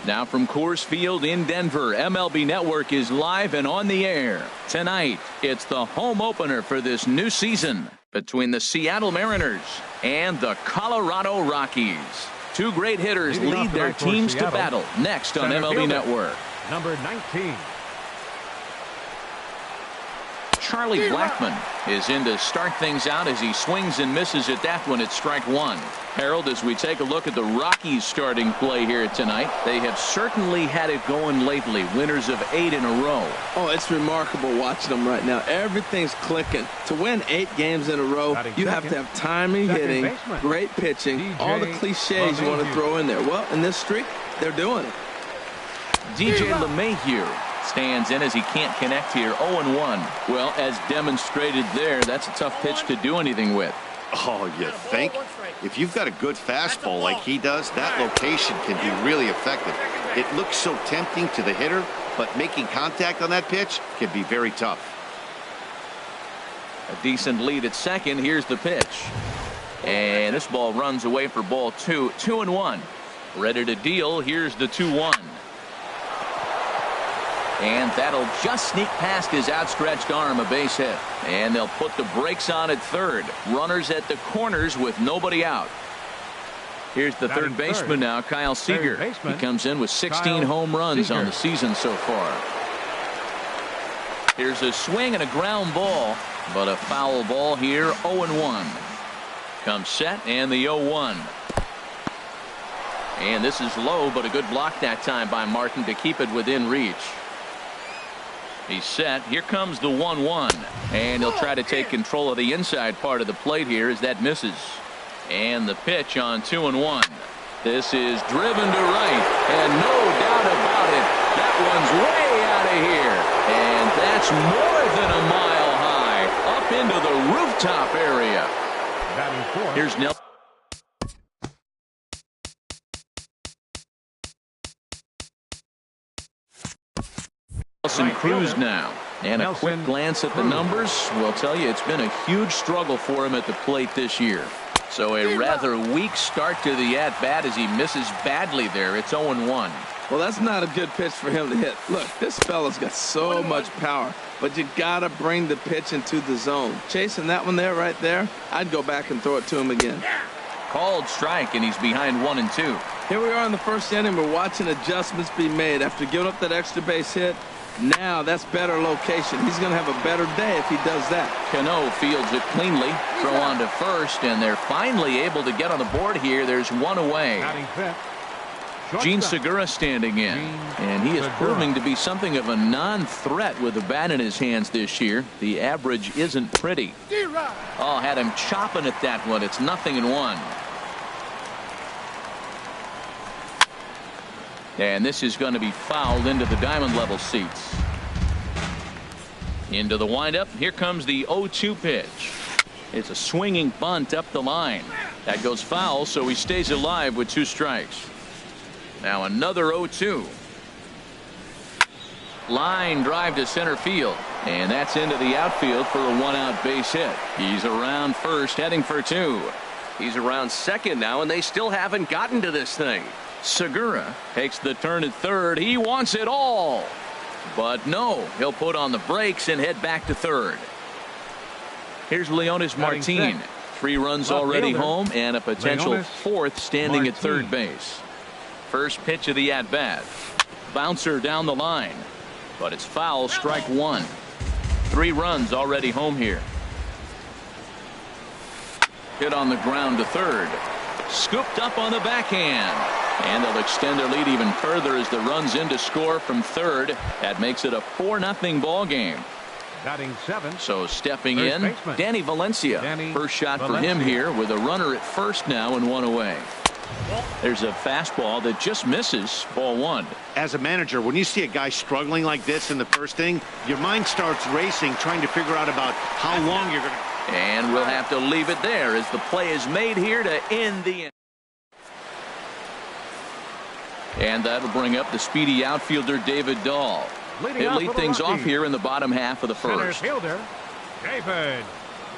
Now from Coors Field in Denver, MLB Network is live and on the air. Tonight, it's the home opener for this new season between the Seattle Mariners and the Colorado Rockies. Two great hitters lead their teams to battle next on MLB Network. Number 19. Charlie Blackmon is in to start things out as he swings and misses at that one at strike one. Harold, as we take a look at the Rockies starting play here tonight, they have certainly had it going lately. Winners of 8 in a row. Oh, it's remarkable watching them right now. Everything's clicking. To win 8 games in a row, you have to have timely hitting, great pitching, all the cliches you want to throw in there. Well, in this streak, they're doing it. DJ LeMahieu stands in as he can't connect here. 0-1. Well, as demonstrated there, that's a tough pitch to do anything with. Oh, you think? If you've got a good fastball like he does, that location can be really effective. It looks so tempting to the hitter, but making contact on that pitch can be very tough. A decent lead at second. Here's the pitch. And this ball runs away for ball 2. 2-1. Ready to deal. Here's the 2-1. And that'll just sneak past his outstretched arm, a base hit. And they'll put the brakes on at third. Runners at the corners with nobody out. Here's the third baseman now, Kyle Seager. He comes in with 16 home runs on the season so far. Here's a swing and a ground ball, but a foul ball here. 0-1. Comes set and the 0-1. And this is low, but a good block that time by Martin to keep it within reach. He's set. Here comes the 1-1. And he'll try to take control of the inside part of the plate here as that misses. And the pitch on 2-1. This is driven to right. And no doubt about it, that one's way out of here. And that's more than a mile high. Up into the rooftop area. Here's Nelson. Cruz now, and a quick glance at the numbers will tell you it's been a huge struggle for him at the plate this year. So a rather weak start to the at-bat as he misses badly there. It's 0-1. Well, that's not a good pitch for him to hit. Look, this fella's got so much power, but you gotta bring the pitch into the zone. Chasing that one there, right there, I'd go back and throw it to him again. Called strike, and he's behind 1-2. Here we are in the first inning. We're watching adjustments be made after giving up that extra base hit. Now that's better location. He's going to have a better day if he does that. Cano fields it cleanly. Throw on to first, and they're finally able to get on the board here. There's one away. Gene Segura standing in, and he is proving to be something of a non-threat with the bat in his hands this year. The average isn't pretty. Oh, had him chopping at that one. It's 0-1. And this is going to be fouled into the diamond level seats. Into the windup. Here comes the 0-2 pitch. It's a swinging bunt up the line. That goes foul, so he stays alive with 2 strikes. Now another 0-2. Line drive to center field. And that's into the outfield for a 1-out base hit. He's around first, heading for 2. He's around second now, and they still haven't gotten to this thing. Segura takes the turn at third. He wants it all. But no, he'll put on the brakes and head back to third. Here's Leonis Martin. 3 runs already home and a potential 4th standing at third base. First pitch of the at-bat. Bouncer down the line. But it's foul, strike 1. 3 runs already home here. Hit on the ground to third. Scooped up on the backhand. And they'll extend their lead even further as the runs in to score from third. That makes it a 4-0 ball game. So stepping in, Danny Valencia. First shot for him here with a runner at first now and 1 away. There's a fastball that just misses. Ball 1. As a manager, when you see a guy struggling like this in the first inning, your mind starts racing, trying to figure out about how long you're going to. And we'll have to leave it there as the play is made here to end the inning. And that'll bring up the speedy outfielder David Dahl. He'll lead things off here in the bottom half of the first. Center fielder, David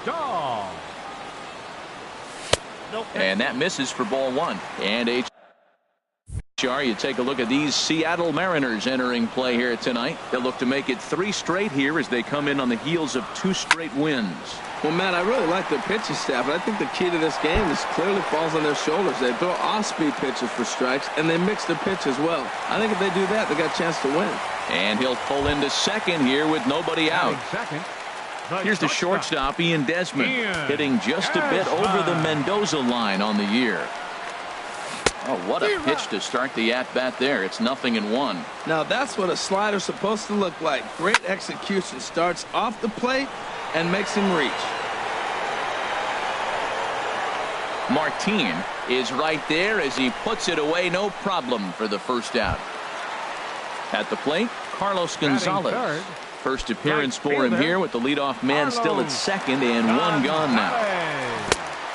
Dahl. And that misses for ball 1. And You take a look at these Seattle Mariners entering play here tonight. They'll look to make it 3 straight here as they come in on the heels of 2 straight wins. Well, Matt, I really like their pitching staff, but I think the key to this game is clearly falls on their shoulders. They throw off-speed pitches for strikes, and they mix their pitch as well. I think if they do that, they got a chance to win. And he'll pull into second here with nobody out. Here's the shortstop, Ian Desmond, hitting just a bit over the Mendoza line on the year. Oh, what a pitch to start the at-bat there. It's 0-1. Now, that's what a slider's supposed to look like. Great execution. Starts off the plate and makes him reach. Martin is right there as he puts it away. No problem for the first out. At the plate, Carlos Gonzalez. First appearance for him here with the leadoff man still at second and 1 gone now.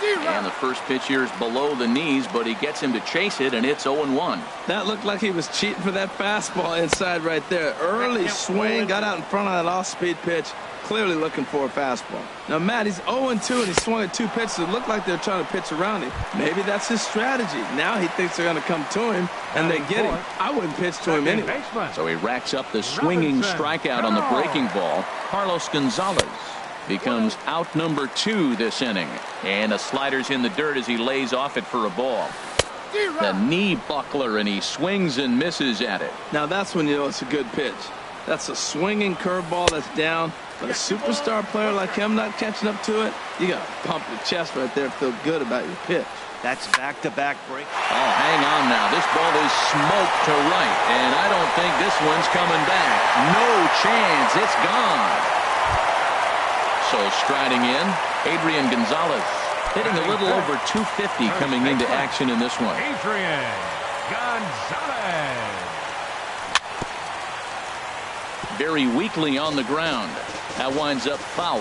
And the first pitch here is below the knees, but he gets him to chase it, and it's 0-1. That looked like he was cheating for that fastball inside right there. Early swing, got out in front of that off-speed pitch, clearly looking for a fastball. Now, Matt, he's 0-2, and he swung at 2 pitches. It looked like they're trying to pitch around him. Maybe that's his strategy. Now he thinks they're going to come to him, and they get him. I wouldn't pitch to him anyway. So he racks up the swinging strikeout on the breaking ball. Carlos Gonzalez becomes out number 2 this inning. And the slider's in the dirt as he lays off it for a ball. The knee buckler, and he swings and misses at it. Now that's when you know it's a good pitch. That's a swinging curveball that's down. But a superstar player like him not catching up to it, you got to pump your chest right there and feel good about your pitch. That's back-to-back break. Oh, hang on now. This ball is smoked to right, and I don't think this one's coming back. No chance. It's gone. So striding in, Adrian Gonzalez, hitting a little over 250 coming into action in this one. Adrian Gonzalez. Very weakly on the ground. That winds up foul.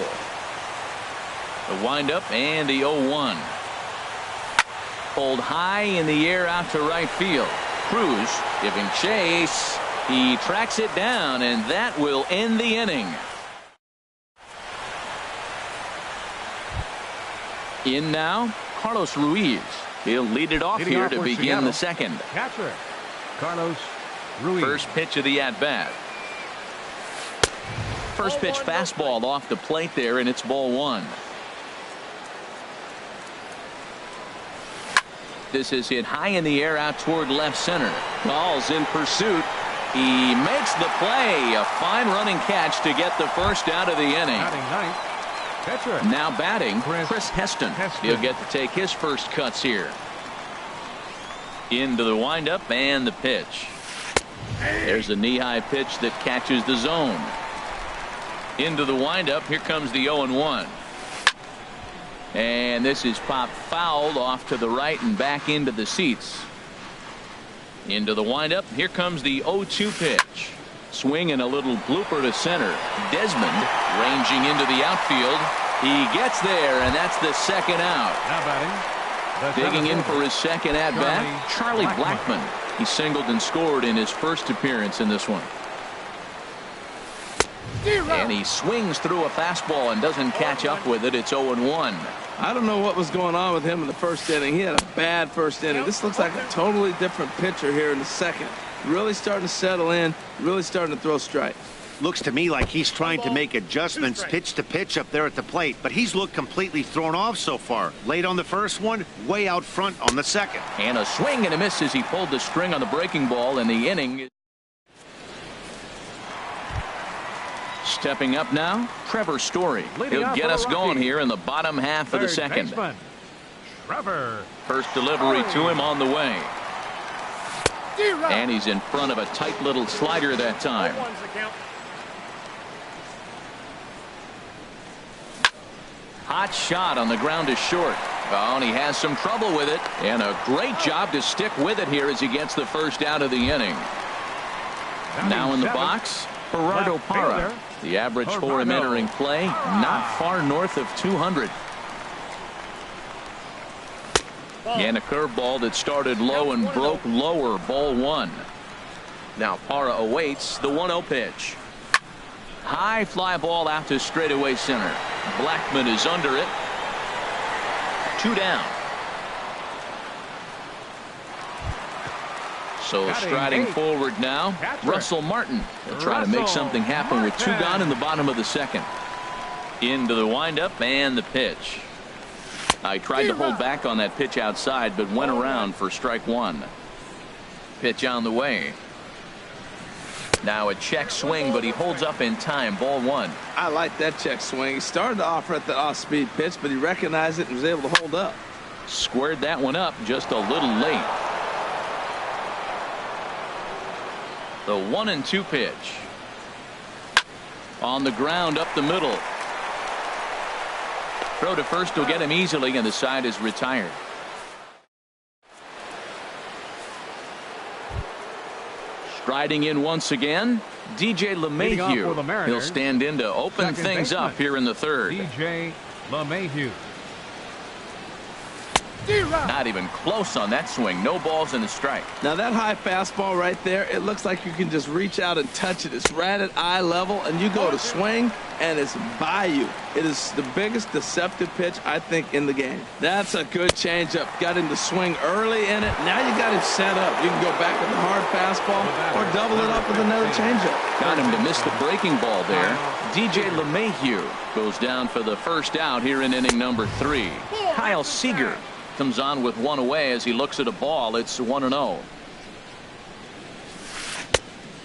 The windup and the 0-1. Pulled high in the air out to right field. Cruz giving chase. He tracks it down, and that will end the inning. In now, Carlos Ruiz. He'll lead it off here to begin the second. Catcher, Carlos Ruiz. First pitch of the at-bat. First pitch fastball off the plate there, and it's ball 1. This is hit high in the air out toward left center. Ball's in pursuit. He makes the play. A fine running catch to get the first out of the inning. Now batting, Chris Heston. He'll get to take his first cuts here. Into the windup and the pitch. There's a knee-high pitch that catches the zone. Into the windup. Here comes the 0-1. And this is popped fouled off to the right and back into the seats. Into the windup. Here comes the 0-2 pitch. Swing and a little blooper to center. Desmond ranging into the outfield. He gets there, and that's the second out. Now batting. Digging in for his second at-bat, Charlie Blackmon. He singled and scored in his first appearance in this one. And he swings through a fastball and doesn't catch up with it. It's 0-1. I don't know what was going on with him in the first inning. He had a bad first inning. This looks like a totally different pitcher here in the second. Really starting to settle in, really starting to throw strikes. Looks to me like he's trying to make adjustments pitch to pitch up there at the plate, but he's looked completely thrown off so far. Late on the first one, way out front on the second. And a swing and a miss as he pulled the string on the breaking ball, and the inning. Stepping up now, Trevor Story. He'll get us going here in the bottom half of the second. Trevor. First delivery to him on the way. And he's in front of a tight little slider that time. Hot shot on the ground is short. Oh, and he has some trouble with it. And a great job to stick with it here as he gets the first out of the inning. Now in the box, Gerardo Parra. The average for him entering play, not far north of 200. And a curveball that started low and broke lower, ball 1. Now Parra awaits the 1-0 pitch. High fly ball out to straightaway center. Blackmon is under it. 2 down. So striding forward now, Russell Martin. He'll try to make something happen with 2 gone in the bottom of the second. Into the windup and the pitch. I tried to hold back on that pitch outside, but went around for strike 1. Pitch on the way. Now a check swing, but he holds up in time. Ball 1. I like that check swing. He started to offer at the off-speed pitch, but he recognized it and was able to hold up. Squared that one up just a little late. The 1-2 pitch. On the ground up the middle. Throw to first will get him easily, and the side is retired. Striding in once again, DJ LeMahieu. He'll stand in to open things up here in the third. DJ LeMahieu. Not even close on that swing. No balls and a strike. Now that high fastball right there, it looks like you can just reach out and touch it. It's right at eye level, and you go to swing, and it's by you. It is the biggest deceptive pitch, I think, in the game. That's a good changeup. Got him to swing early in it. Now you got him set up. You can go back with the hard fastball or double it up with another changeup. Got him to miss the breaking ball there. DJ LeMahieu goes down for the first out here in inning number 3. Kyle Seager comes on with 1 away as he looks at a ball. It's 1-0.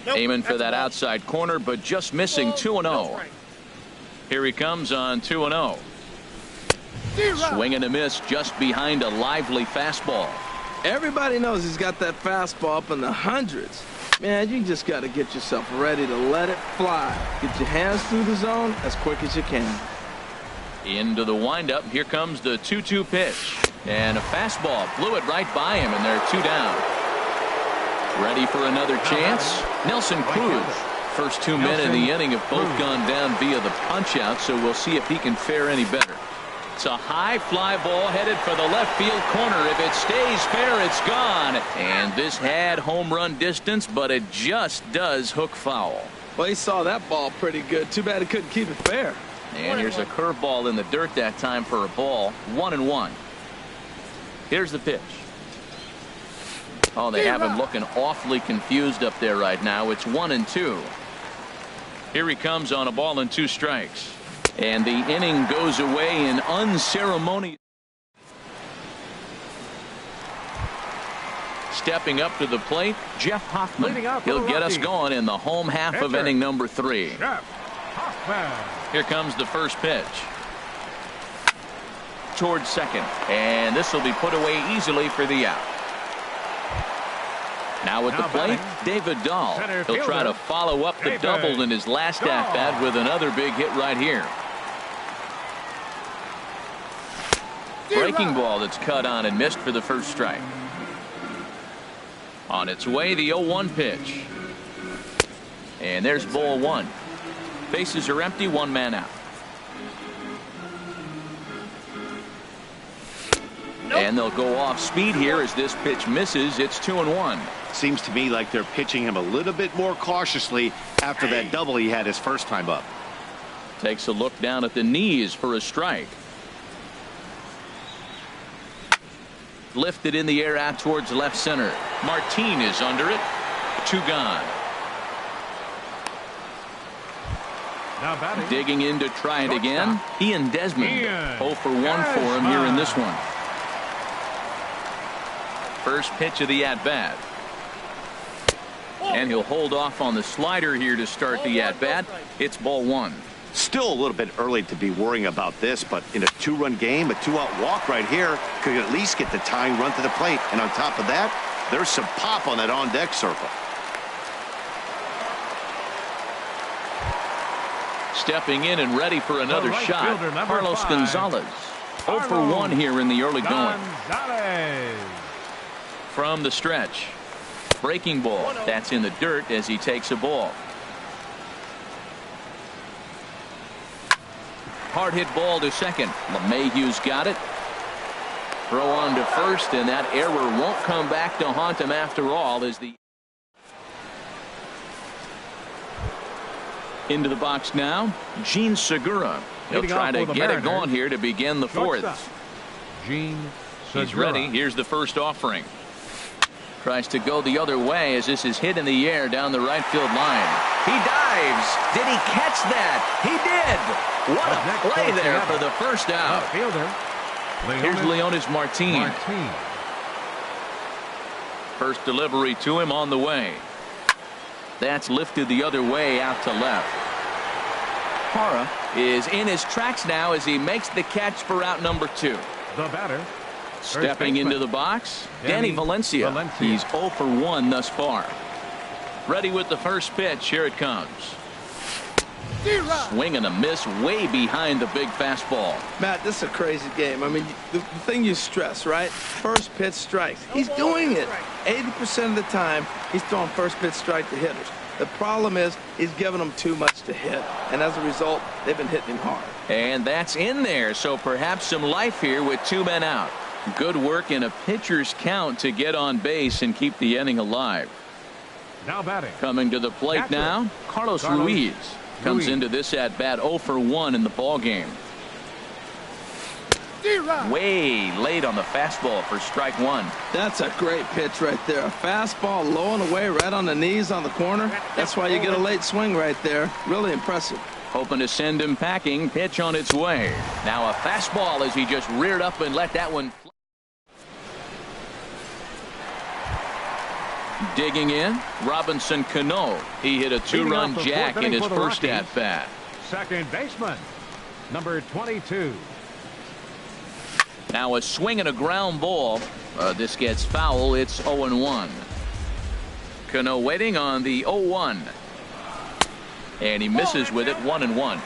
Aiming for that outside corner, but just missing. 2-0. Here he comes on 2-0. Swing and a miss just behind a lively fastball. Everybody knows he's got that fastball up in the hundreds. Man, you just got to get yourself ready to let it fly. Get your hands through the zone as quick as you can. Into the windup. Here comes the 2-2 pitch. And a fastball blew it right by him, and they're 2 down. Ready for another chance? Nelson Cruz. First 2 men in the inning have both gone down via the punch-out, so we'll see if he can fare any better. It's a high fly ball headed for the left field corner. If it stays fair, it's gone. And this had home run distance, but it just does hook foul. Well, he saw that ball pretty good. Too bad he couldn't keep it fair. And here's a curveball in the dirt that time for a ball. 1-1. Here's the pitch. Oh, they have him looking awfully confused up there right now. It's 1-2. Here he comes on a ball and 2 strikes. And the inning goes away in unceremonious. Stepping up to the plate, Jeff Hoffman. He'll get us going in the home half of inning number 3. Here comes the first pitch. Towards second, and this will be put away easily for the out. Now at the plate, David Dahl. He'll try to follow up the double in his last at-bat with another big hit right here. Breaking ball that's cut on and missed for the first strike. On its way, the 0-1 pitch. And there's ball 1. Bases are empty, 1 man out. And they'll go off speed here as this pitch misses. It's 2-1. Seems to me like they're pitching him a little bit more cautiously after that double he had his first time up. Takes a look down at the knees for a strike. Lifted in the air out towards left center. Martin is under it. 2 gone. Digging in to try it again. Ian Desmond. 0 for 1 for him here in this one. First pitch of the at-bat. And he'll hold off on the slider here to start the at-bat. It's ball 1. Still a little bit early to be worrying about this, but in a 2-run game, a 2-out walk right here could at least get the tying run to the plate. And on top of that, there's some pop on that on-deck circle. Stepping in and ready for another shot, Carlos Gonzalez. 0 for 1 here in the early going. From the stretch. Breaking ball. That's in the dirt as he takes a ball. Hard hit ball to second. LeMahieu's got it. Throw on to first, and that error won't come back to haunt him after all as the into the box now, Gene Segura. He'll try to get it going here to begin the 4th. Gene Segura. He's ready. Here's the first offering. Tries to go the other way as this is hit in the air down the right field line. He dives. Did he catch that? He did. What a play there for the first out. Here's Leonis Martin. First delivery to him on the way. That's lifted the other way out to left. Parra is in his tracks now as he makes the catch for out number 2. The batter. Stepping into the box, Danny Valencia. He's 0 for 1 thus far. Ready with the first pitch. Here it comes. Swing and a miss way behind the big fastball. Matt, this is a crazy game. I mean, the thing you stress, right? First pitch strikes. He's doing it. 80% of the time, he's throwing first pitch strike to hitters. The problem is he's giving them too much to hit, and as a result, they've been hitting him hard. And that's in there, so perhaps some life here with 2 men out. Good work in a pitcher's count to get on base and keep the inning alive. Now batting. Coming to the plate now, Carlos Ruiz comes into this at bat 0 for 1 in the ball game. Way late on the fastball for strike 1. That's a great pitch right there. A fastball low and away right on the knees on the corner. That's why you get a late swing right there. Really impressive. Hoping to send him packing. Pitch on its way. Now a fastball as he just reared up and let that one fly. Digging in, Robinson Cano. He hit a 2-run jack in his first at bat. Second baseman, number 22. Now a swing and a ground ball. This gets foul. It's 0-1. Cano waiting on the 0-1. And he misses with it. 1-1.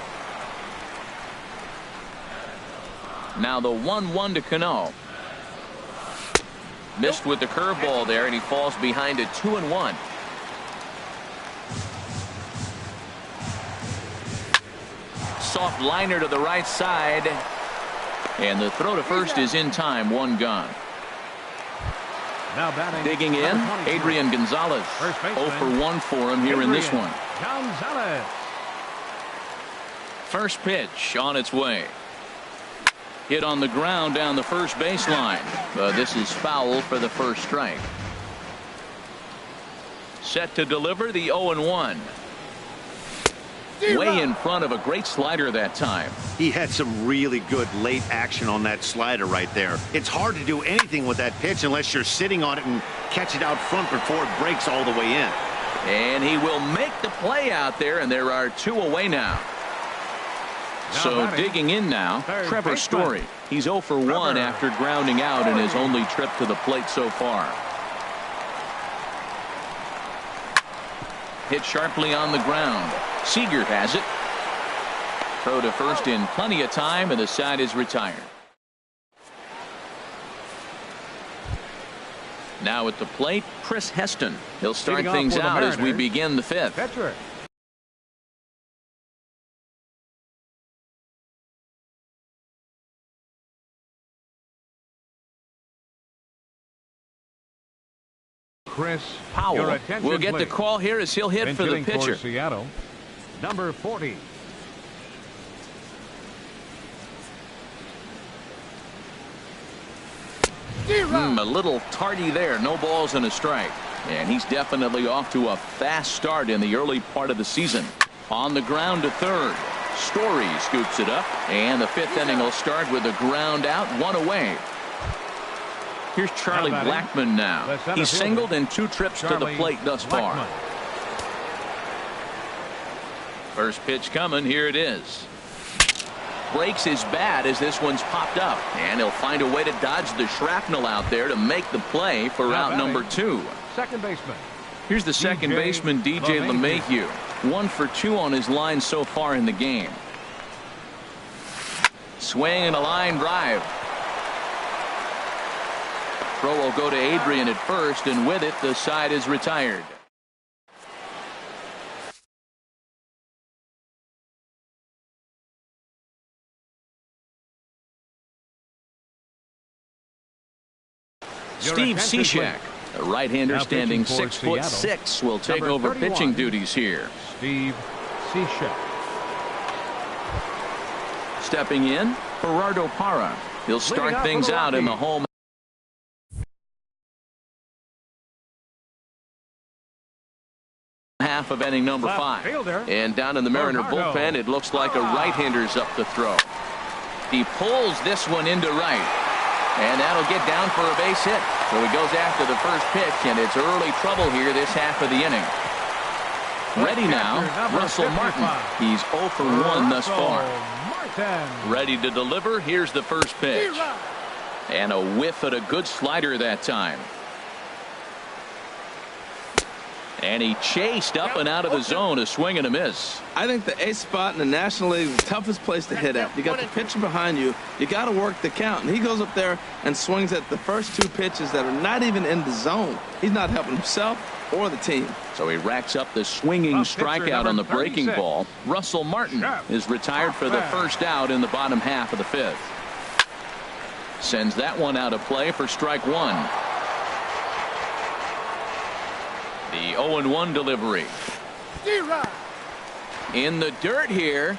Now the 1-1 to Cano. Missed with the curveball there, and he falls behind it. 2-1. Soft liner to the right side. And the throw to first is in time. 1 gone. Now batting. Digging in, Adrian Gonzalez. 0 for 1 for him here in this one. Gonzalez. First pitch on its way. Hit on the ground down the first baseline. This is foul for the first strike. Set to deliver the 0-1. Way in front of a great slider that time. He had some really good late action on that slider right there. It's hard to do anything with that pitch unless you're sitting on it and catch it out front before it breaks all the way in. And he will make the play out there, and there are 2 away now. So digging in now, Trevor Story. He's 0 for 1 after grounding out in his only trip to the plate so far. Hit sharply on the ground. Seager has it. Throw to first in plenty of time, and the side is retired. Now at the plate, Chris Heston. He'll start things out as we begin the 5th. Pitcher. Chris Powell will get the call here as he'll hit for the pitcher. Seattle, number 40. A little tardy there. No balls and a strike. And he's definitely off to a fast start in the early part of the season. On the ground to third. Story scoops it up. And the 5th inning will start with a ground out, 1 away. Here's Charlie Blackmon now. He's singled in 2 trips to the plate thus far. First pitch coming. Here it is. Breaks his bat as this one's popped up. And he'll find a way to dodge the shrapnel out there to make the play for out number 2. Second baseman. Here's the second baseman, DJ LeMahieu. 1 for 2 on his line so far in the game. Swing and a line drive. Throw will go to Adrian at first, and with it, the side is retired. Steve Cishek, a right-hander standing 6'6", will take over pitching duties here. Steve Cishek. Stepping in, Gerardo Parra. He'll start things out in the home. of inning number 5. And down in the Mariner bullpen, it looks like a right-hander's up to throw. He pulls this one into right. And that'll get down for a base hit. So he goes after the first pitch, and it's early trouble here this half of the inning. Ready now, Russell Martin. He's 0 for 1 thus far. Ready to deliver. Here's the first pitch. And a whiff at a good slider that time. And he chased up and out of the zone, a swing and a miss. I think the ace spot in the National League is the toughest place to hit at. You got the pitcher behind you. You got to work the count. And he goes up there and swings at the first 2 pitches that are not even in the zone. He's not helping himself or the team. So he racks up the swinging strikeout on the breaking ball. Russell Martin is retired for the first out in the bottom half of the 5th. Sends that one out of play for strike 1. The 0-1 delivery. In the dirt here.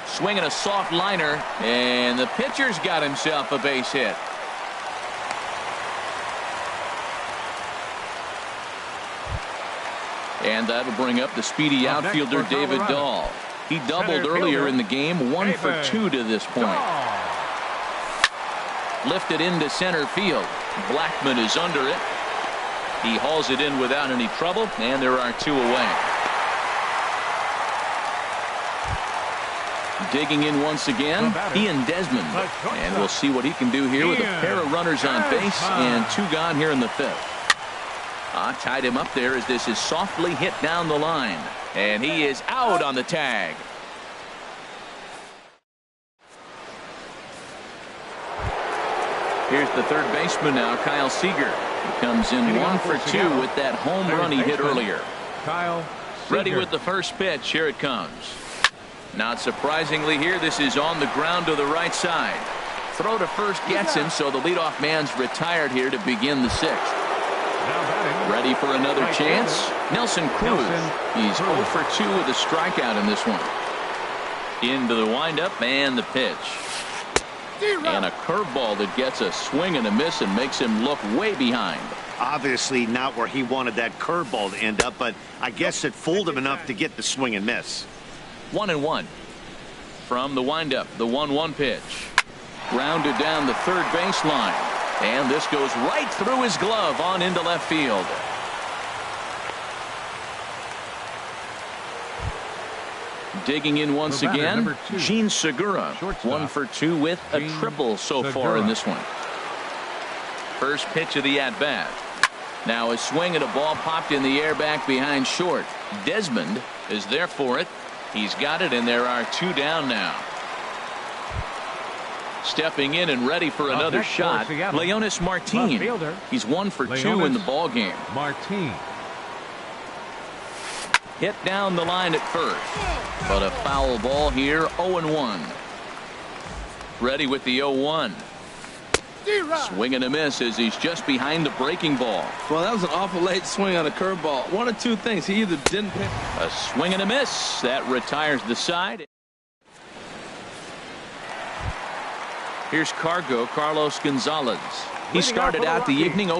Swinging a soft liner, and the pitcher's got himself a base hit. And that'll bring up the speedy outfielder David Dahl. He doubled earlier in the game, 1 for 2 to this point. Lifted into center field. Blackman is under it. He hauls it in without any trouble, and there are 2 away. Digging in once again, Ian Desmond. And we'll see what he can do here with a pair of runners on base and 2 gone here in the 5th. Tied him up there as this is softly hit down the line. And he is out on the tag. Here's the third baseman now, Kyle Seager. He comes in 1 for 2 with that home run he hit earlier. Kyle Ready with the first pitch. Here it comes. Not surprisingly here, this is on the ground to the right side. Throw to first gets him, so the leadoff man's retired here to begin the 6th. Ready for another chance. Nelson Cruz. He's 0 for 2 with a strikeout in this one. Into the windup and the pitch. And a curveball that gets a swing and a miss and makes him look way behind. Obviously not where he wanted that curveball to end up, but I guess it fooled him enough to get the swing and miss. 1-1 from the windup. The 1-1 pitch. Grounded down the third baseline. And this goes right through his glove on into left field. Digging in once again, Gene Segura. 1 for 2 with a triple so far in this one. First pitch of the at-bat. Now a swing and a ball popped in the air back behind short. Desmond is there for it. He's got it, and there are 2 down now. Stepping in and ready for another shot, Leonis Martin. He's 1 for 2 in the ball game. Martin. Hit down the line at first, but a foul ball here. 0-1. Ready with the 0-1. Swing and a miss as he's just behind the breaking ball. Well, that was an awful late swing on a curveball. 1 of 2 things. He either didn't pick. A swing and a miss that retires the side. Here's Carlos Gonzalez. He started out the evening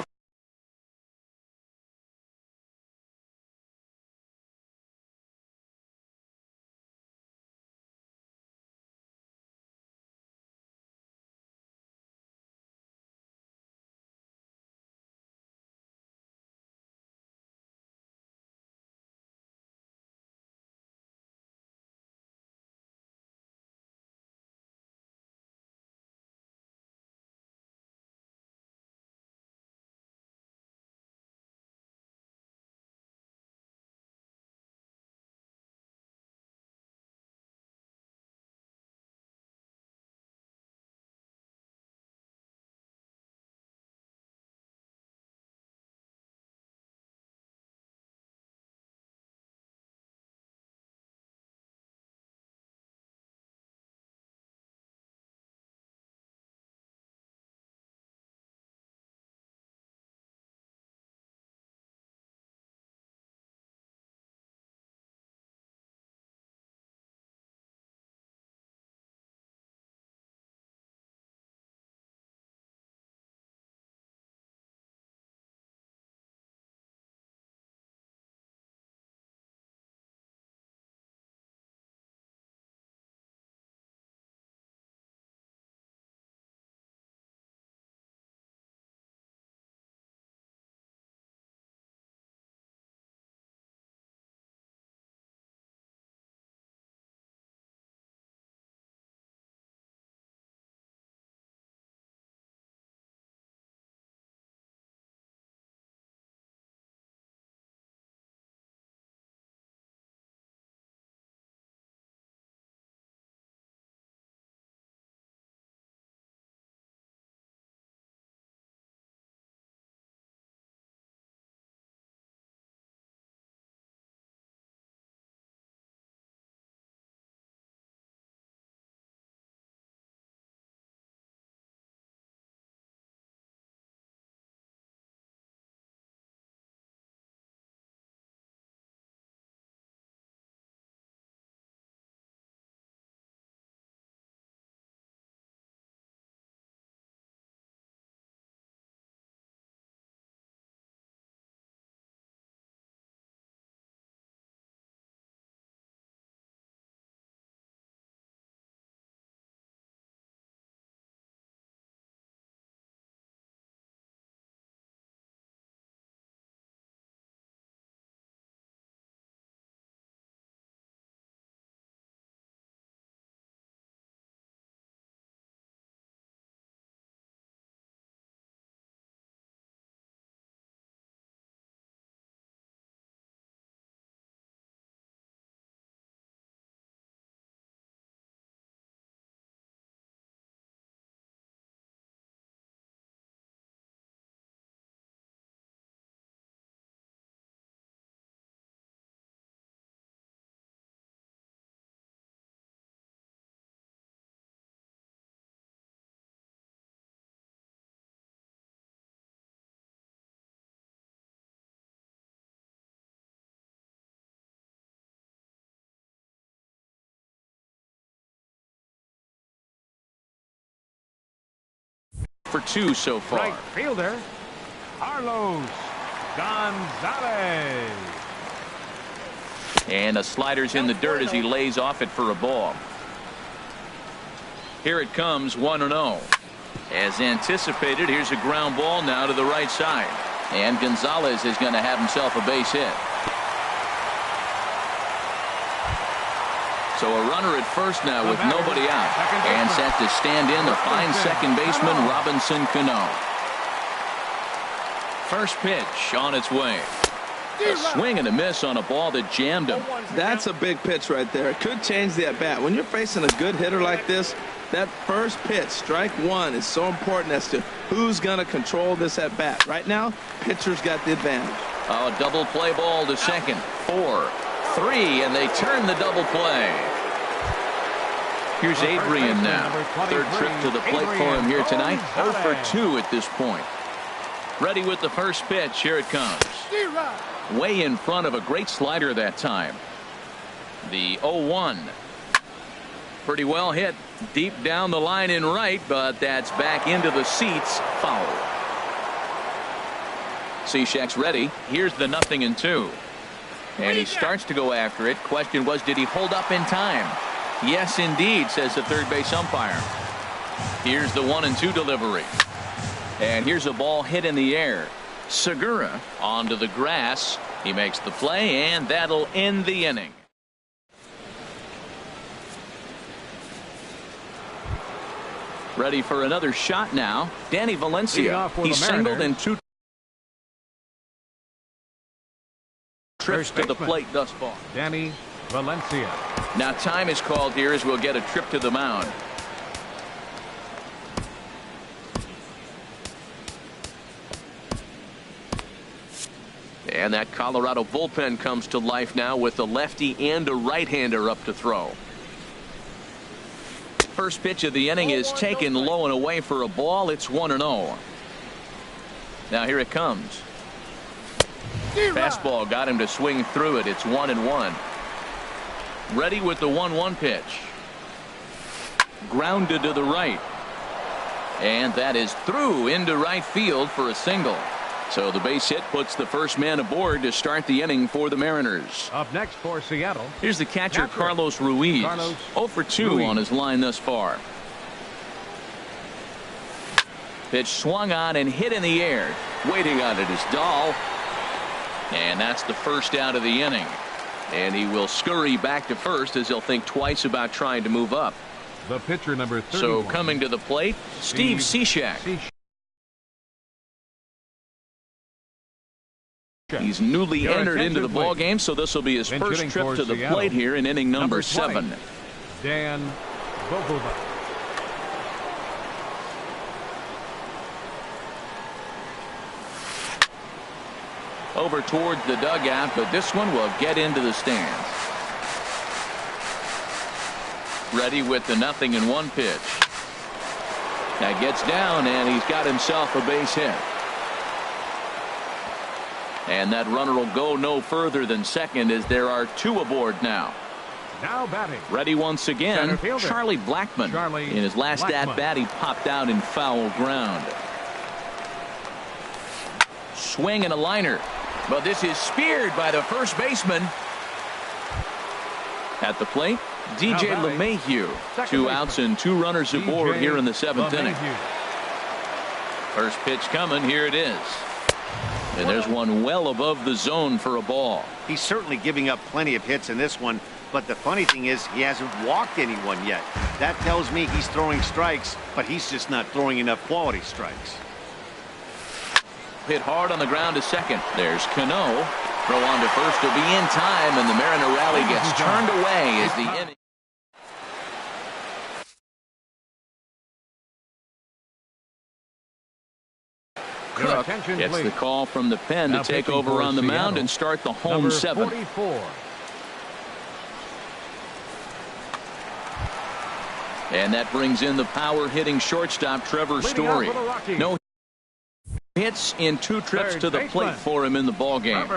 for 2 so far. Right fielder, Carlos Gonzalez. And a slider's in the dirt as he lays off it for a ball. Here it comes, 1-0. As anticipated, here's a ground ball now to the right side. And Gonzalez is going to have himself a base hit. So a runner at first now with nobody out. And set to stand in the fine second baseman, Robinson Cano. First pitch on its way. A swing and a miss on a ball that jammed him. That's a big pitch right there. It could change the at-bat. When you're facing a good hitter like this, that first pitch, strike one, is so important as to who's going to control this at-bat. Right now, pitcher's got the advantage. Oh, double play ball to second. 4, 3, and they turn the double play. Here's Adrian now. Third trip to the plate for him here tonight. 0 for 2 at this point. Ready with the first pitch. Here it comes. Way in front of a great slider that time. The 0-1. Pretty well hit deep down the line in right, but that's back into the seats. Foul. Cishek's ready. Here's the 0-2. And he starts to go after it. Question was, did he hold up in time? Yes, indeed, says the third base umpire. Here's the 1-2 delivery. And here's a ball hit in the air. Segura onto the grass. He makes the play, and that'll end the inning. Ready for another shot now. Danny Valencia. He's singled in 2 trips to the plate thus far. Danny Valencia. Now time is called here as we'll get a trip to the mound. And that Colorado bullpen comes to life now with a lefty and a right-hander up to throw. First pitch of the inning is taken low and away for a ball. It's 1-0. Now here it comes. Fastball got him to swing through it. It's 1-1. Ready with the 1-1 pitch. Grounded to the right. And that is through into right field for a single. So the base hit puts the first man aboard to start the inning for the Mariners. Up next for Seattle. Here's the catcher, Carlos Ruiz. 0 for 2 on his line thus far. Pitch swung on and hit in the air. Waiting on it is Dahl. And that's the first out of the inning. And he will scurry back to first as he'll think twice about trying to move up. The pitcher, number 31. So coming to the plate, Steve Cishek. He's newly entered into the ball game, so this will be his first trip to the plate here in inning number 7. Dan Bogova. Over towards the dugout, but this one will get into the stands. Ready with the 0-1 pitch. That gets down, and he's got himself a base hit. And that runner will go no further than second as there are 2 aboard now. Now batting. Ready once again, Charlie Blackmon. In his last at-bat, he popped out in foul ground. Swing and a liner. But this is speared by the first baseman. At the plate, DJ LeMahieu. 2 outs and 2 runners aboard here in the 7th inning. First pitch coming. Here it is. And there's one well above the zone for a ball. He's certainly giving up plenty of hits in this one, but the funny thing is he hasn't walked anyone yet. That tells me he's throwing strikes, but he's just not throwing enough quality strikes. Hit hard on the ground to second. There's Cano. Throw on to first will be in time, and the Mariner rally gets turned away as the inning. Cook gets the call from the pen to take over on the mound and start the home 7. And that brings in the power hitting shortstop Trevor Story. No hits in 2 trips to the plate for him in the ball game.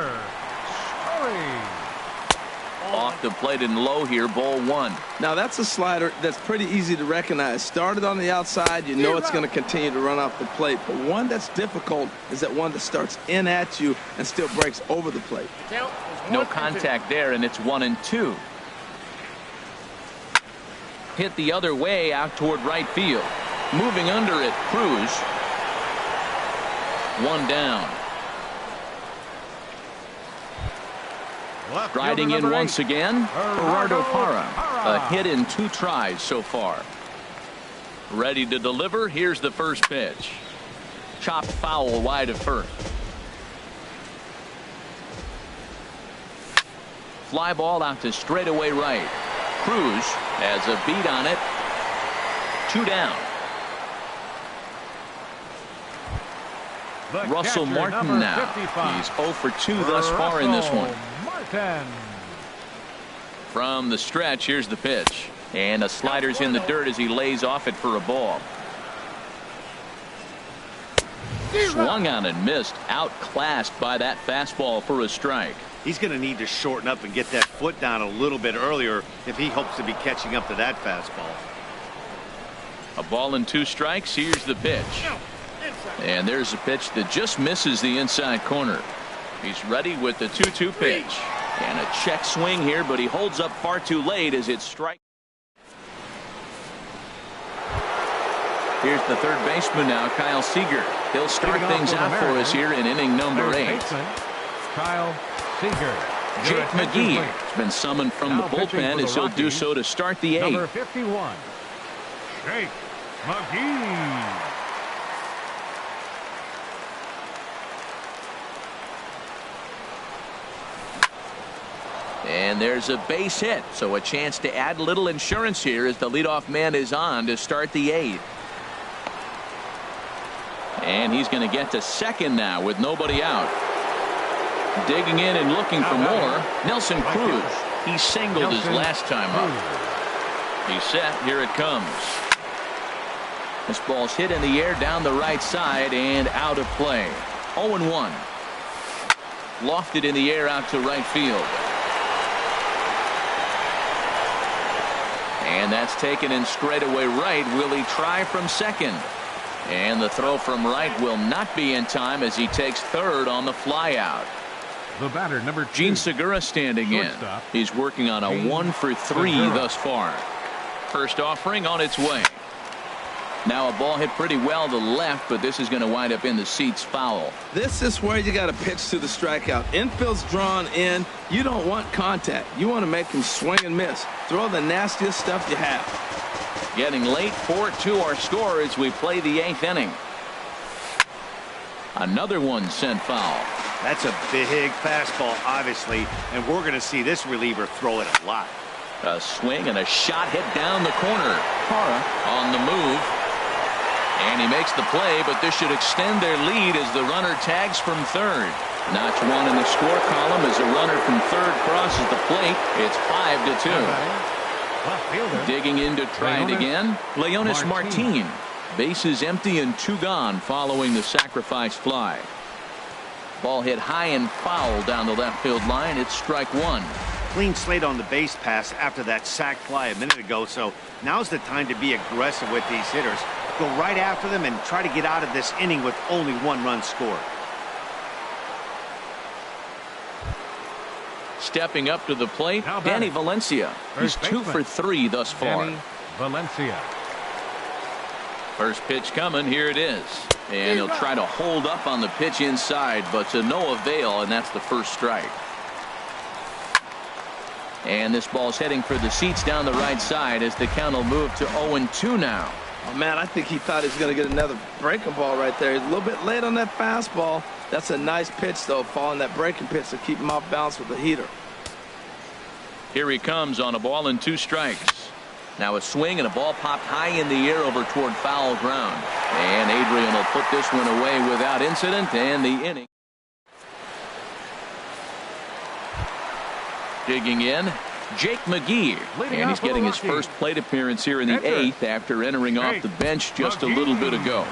Off the plate and low here, ball one. Now that's a slider that's pretty easy to recognize. Started on the outside, you know it's going to continue to run off the plate. But one that's difficult is that one that starts in at you and still breaks over the plate. No contact there, and it's 1-2. Hit the other way out toward right field. Moving under it, Cruz. One down. Riding in once again, Gerardo Parra. A hit in 2 tries so far. Ready to deliver. Here's the first pitch. Chopped foul wide of first. Fly ball out to straightaway right. Cruz has a beat on it. 2 down. Russell Martin now. He's 0 for 2 thus far in this one. From the stretch, here's the pitch. And a slider's in the dirt as he lays off it for a ball. Swung on and missed. Outclassed by that fastball for a strike. He's going to need to shorten up and get that foot down a little bit earlier if he hopes to be catching up to that fastball. A ball and 2 strikes. Here's the pitch. And there's a pitch that just misses the inside corner. He's ready with the 2-2 pitch. And a check swing here, but he holds up far too late as it strikes. Here's the third baseman now, Kyle Seager. He'll start things out for us here in inning number 8. Kyle Seager. Jake McGee has been summoned from the bullpen as he'll do so to start the 8th. Number 51, Jake McGee. And there's a base hit, so a chance to add a little insurance here as the leadoff man is on to start the 8th. And he's going to get to second now with nobody out. Digging in and looking for more, Nelson Cruz. He singled his last time up. He's set. Here it comes. This ball's hit in the air down the right side and out of play. 0-1. Lofted in the air out to right field. And that's taken in straightaway right. Will he try from second? And the throw from right will not be in time as he takes third on the fly out. The batter, number 2, Gene Segura standing in. He's working on a 1 for 3 thus far. First offering on its way. Now a ball hit pretty well to left, but this is going to wind up in the seats foul. This is where you got to pitch to the strikeout. Infield's drawn in. You don't want contact. You want to make him swing and miss. Throw the nastiest stuff you have. Getting late, 4-2 our score as we play the 8th inning. Another one sent foul. That's a big fastball, obviously, and we're going to see this reliever throw it a lot. A swing and a shot hit down the corner. Parra on the move. And he makes the play, but this should extend their lead as the runner tags from third. Notch 1 in the score column as a runner from third crosses the plate. It's 5-2. Digging in to try it again. Leonis Martin. Bases empty and 2 gone following the sacrifice fly. Ball hit high and foul down the left field line. It's strike 1. Clean slate on the base pass after that sac fly a minute ago, so now's the time to be aggressive with these hitters. Go right after them and try to get out of this inning with only 1 run scored. Stepping up to the plate, Danny Valencia. He's 2 for 3 thus far. Danny Valencia. First pitch coming. Here it is. And he'll try to hold up on the pitch inside, but to no avail, and that's the first strike. And this ball's heading for the seats down the right side as the count will move to 0-2 now. Oh, man, I think he thought he was going to get another breaking ball right there. He's a little bit late on that fastball. That's a nice pitch, though, following that breaking pitch to keep him off balance with the heater. Here he comes on a ball and 2 strikes. Now a swing and a ball popped high in the air over toward foul ground. And Adrian will put this one away without incident, and the inning. Digging in, Jake McGee. And he's getting his first plate appearance here in the 8th after entering off the bench just a little bit ago.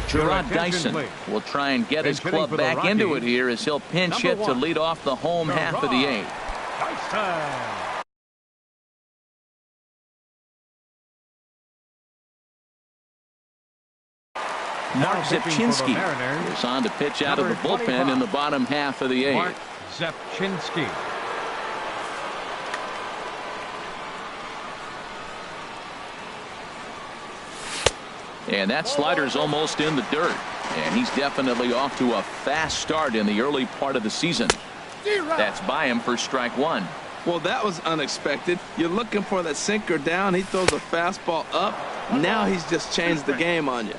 Gerard Dyson will try and get his club back into it here as he'll pinch hit to lead off the home half of the 8th. Mark Zepchinski is on to pitch out of the bullpen in the bottom half of the 8th. Mark Zepchinski. And that slider's almost in the dirt. And he's definitely off to a fast start in the early part of the season. That's by him for strike 1. Well, that was unexpected. You're looking for that sinker down. He throws a fastball up. Now he's just changed the game on you.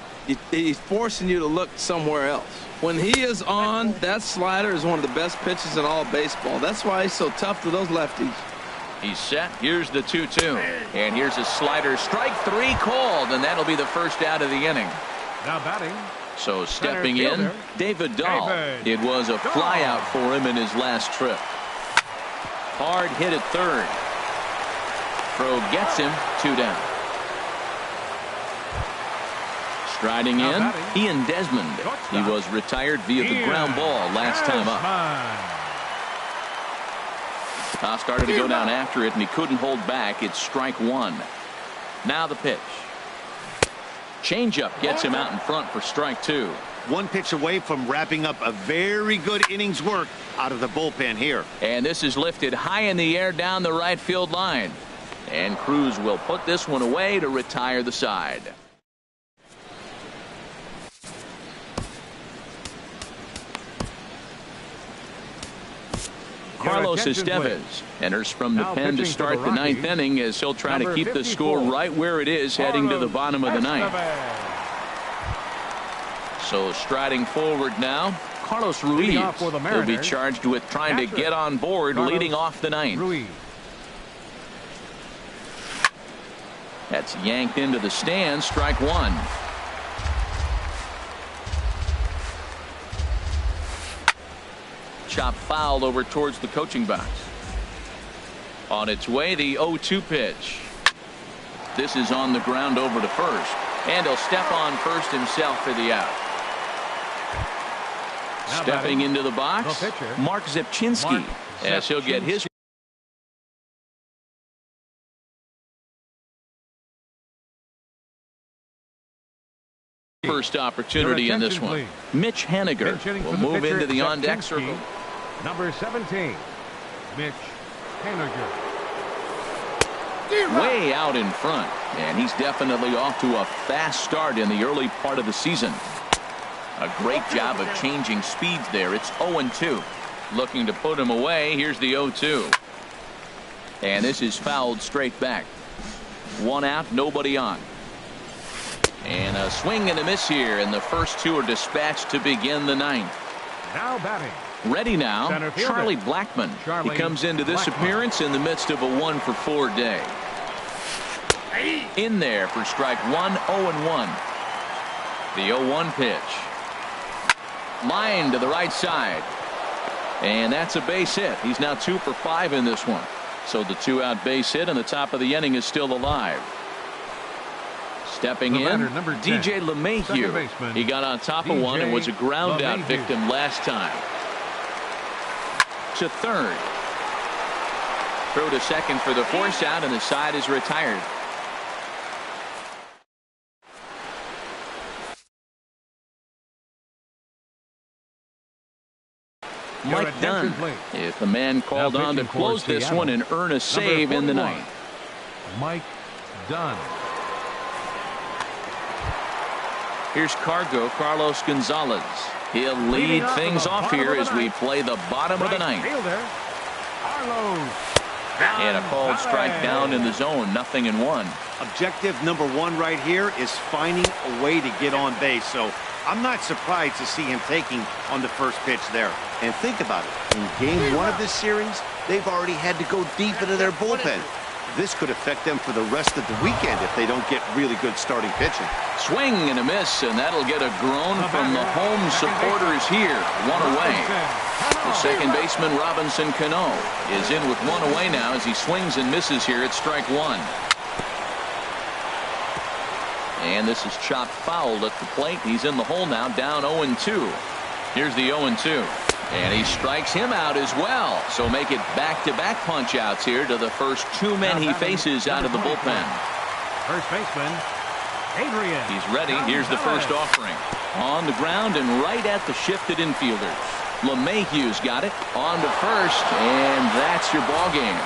He's forcing you to look somewhere else. When he is on, that slider is one of the best pitches in all baseball. That's why he's so tough to those lefties. He's set. Here's the 2-2. And here's a slider. Strike 3 called, and that'll be the first out of the inning. Now batting. So stepping in, David Dahl. It was a flyout for him in his last trip. Hard hit at third. Throw gets him 2 down. Striding in, Ian Desmond. He was retired via the ground ball last time up. Started to go down after it, and he couldn't hold back. It's strike 1. Now the pitch. Changeup gets him out in front for strike 2. One pitch away from wrapping up a very good innings work out of the bullpen here. And this is lifted high in the air down the right field line. And Cruz will put this one away to retire the side. Carlos Estevez enters from the pen to start the 9th inning as he'll try to keep the score right where it is heading to the bottom of the 9th. So striding forward now, Carlos Ruiz will be charged with trying to get on board leading off the 9th. That's yanked into the stands, strike 1. Chop foul over towards the coaching box. On its way, the 0-2 pitch. This is on the ground over to first. And he'll step on first himself for the out. Now stepping into the box, Mark Zepchinski, as he'll get his first opportunity in this one. Mitch Haniger will move into the on-deck circle. Number 17, Mitch Haniger. Way out in front, and he's definitely off to a fast start in the early part of the season. A great job of changing speeds there. It's 0-2. Looking to put him away. Here's the 0-2. And this is fouled straight back. 1 out, nobody on. And a swing and a miss here, and the first 2 are dispatched to begin the 9th. Now batting. Ready now, Charlie Blackmon. He comes into this appearance in the midst of a 1-for-4 day. In there for strike 1, 0-1. The 0-1 pitch. Line to the right side. And that's a base hit. He's now 2 for 5 in this one. So the 2-out base hit, and the top of the inning is still alive. Stepping in, DJ LeMahieu. He got on top of one and was a ground out victim last time. To third. Throw to second for the force out, and the side is retired. Mike Dunn is the man called on to close this one and earn a save in the 9th. Mike Dunn. Here's Carlos Gonzalez. He'll lead things off here as we play the bottom of the 9th. And a called strike down in the zone, 0-1. Objective number 1 right here is finding a way to get on base. So I'm not surprised to see him taking on the first pitch there. And think about it. In game 1 of this series, they've already had to go deep into their bullpen. This could affect them for the rest of the weekend if they don't get really good starting pitching. Swing and a miss, and that'll get a groan from the home supporters here. 1 away. The second baseman, Robinson Cano, is in with 1 away now as he swings and misses here at strike 1. And this is chopped foul at the plate. He's in the hole now, down 0-2. Here's the 0-2. And he strikes him out as well. So make it back-to-back punch-outs here to the first two men he faces out of the bullpen. First baseman, Adrian. He's ready. Here's the first offering. On the ground and right at the shifted infielders. LeMahieu's got it. On to first, and that's your ball game.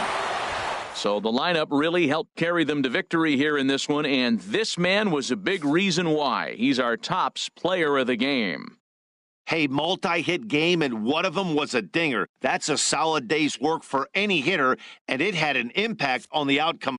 So the lineup really helped carry them to victory here in this one, and this man was a big reason why. He's our tops player of the game. Hey, multi-hit game, and one of them was a dinger. That's a solid day's work for any hitter, and it had an impact on the outcome.